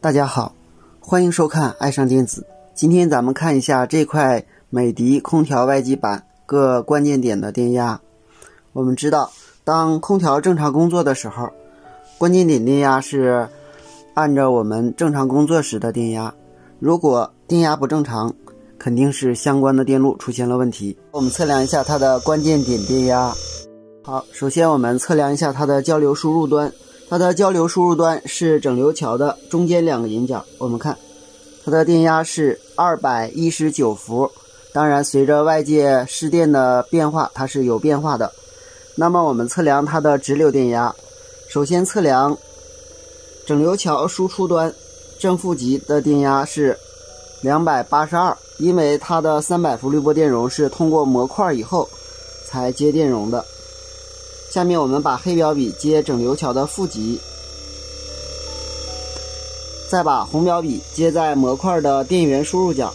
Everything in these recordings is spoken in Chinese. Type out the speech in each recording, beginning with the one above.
大家好，欢迎收看爱上电子。今天咱们看一下这块美的空调外机板各关键点的电压。我们知道，当空调正常工作的时候，关键点电压是按照我们正常工作时的电压。如果电压不正常，肯定是相关的电路出现了问题。我们测量一下它的关键点电压。好，首先我们测量一下它的交流输入端。它的交流输入端是整流桥的中间两个引脚，我们看它的电压是219伏。当然随着外界施电的变化，它是有变化的。那么我们测量它的直流电压，首先测量整流桥输出端正负极的电压是282，因为它的300伏滤波电容是通过模块以后才接电容的。下面我们把黑表笔接整流桥的负极，再把红表笔接在模块的电源输入角，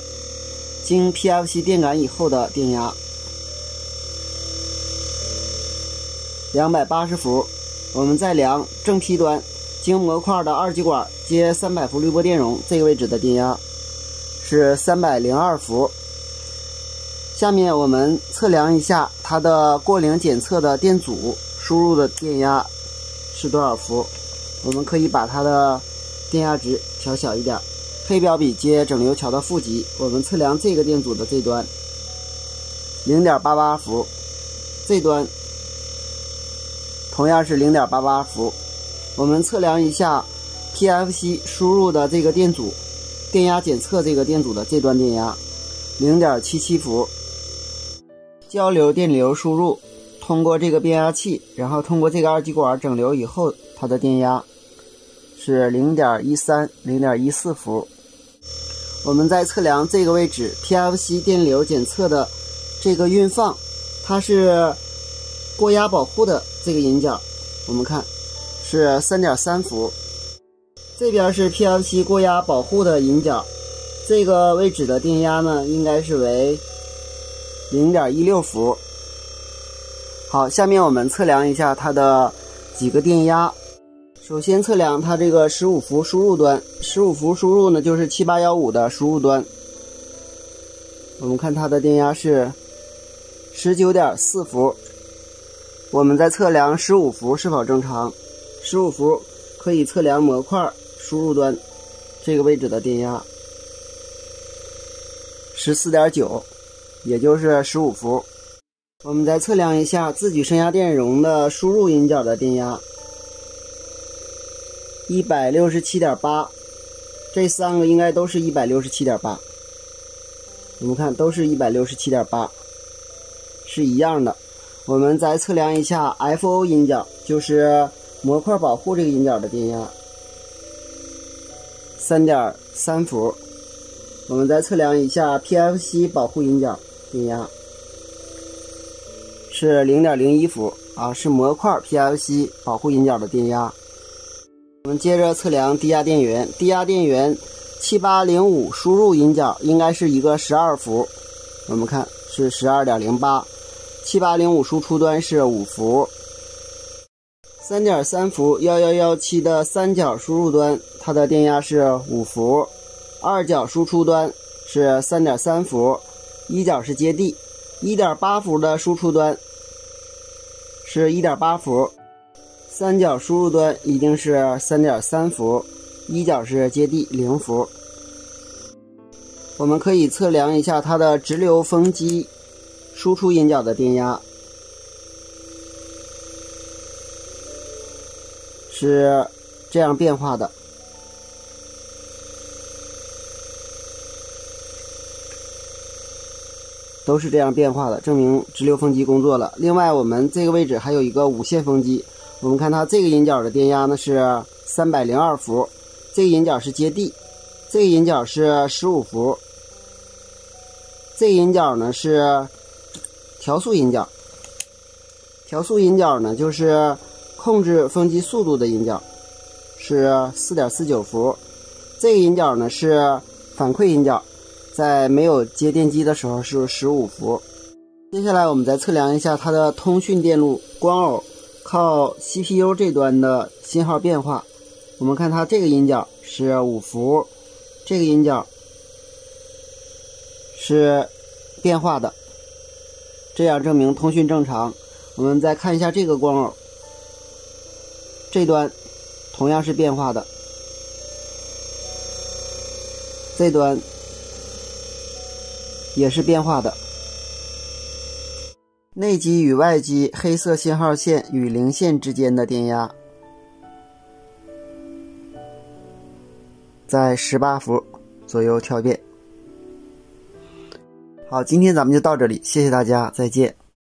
经 PFC 电感以后的电压280伏。我们再量正 P 端经模块的二极管接300伏滤波电容这个位置的电压是302伏。下面我们测量一下它的过零检测的电阻输入的电压是多少伏。我们可以把它的电压值调小一点。黑表笔接整流桥的负极，我们测量这个电阻的这端 0.88 伏，这端同样是 0.88 伏。我们测量一下 PFC 输入的这个电阻，电压检测这个电阻的这端电压 0.77 伏。交流电流输入通过这个变压器，然后通过这个二极管整流以后，它的电压是 0.13 0.14 伏。我们再测量这个位置 PFC 电流检测的这个运放，它是过压保护的这个引脚，我们看是 3.3 伏。这边是 PFC 过压保护的引脚，这个位置的电压呢应该是为 0.16 伏。好，下面我们测量一下它的几个电压。首先测量它这个15伏输入端，15伏输入呢就是7815的输入端。我们看它的电压是 19.4 伏。我们再测量15伏是否正常。15伏可以测量模块输入端这个位置的电压 14.9， 也就是15伏。我们再测量一下自举升压电容的输入引脚的电压 167.8， 这三个应该都是 167.8。 我们看都是 167.8， 是一样的。我们再测量一下 FO 引脚，就是模块保护这个引脚的电压 3.3 伏。我们再测量一下 PFC 保护引脚电压是 0.01 伏啊，是模块 PFC 保护引脚的电压。我们接着测量低压电源，低压电源7805输入引脚应该是一个12伏，我们看是 12.08， 7805输出端是5伏。3.3 伏1117的三角输入端，它的电压是5伏，二角输出端是 3.3 伏，一角是接地。1.8 伏的输出端是 1.8 伏，三角输入端一定是 3.3 伏，一角是接地0伏。我们可以测量一下它的直流风机输出引脚的电压是这样变化的。都是这样变化的，证明直流风机工作了。另外我们这个位置还有一个无线风机，我们看它这个引脚的电压呢是302伏，这个引脚是接地，这个引脚是15伏，这个引脚呢是调速引脚。调速引脚呢就是控制风机速度的引脚，是 4.49 伏。这个引脚呢是反馈引脚，在没有接电机的时候是15伏。接下来我们再测量一下它的通讯电路光偶靠 CPU 这端的信号变化。我们看它这个阴角是5伏，这个阴角是变化的，这样证明通讯正常。我们再看一下这个光偶，这端同样是变化的，这端也是变化的。内极与外极黑色信号线与零线之间的电压在18伏左右跳变。好，今天咱们就到这里，谢谢大家，再见。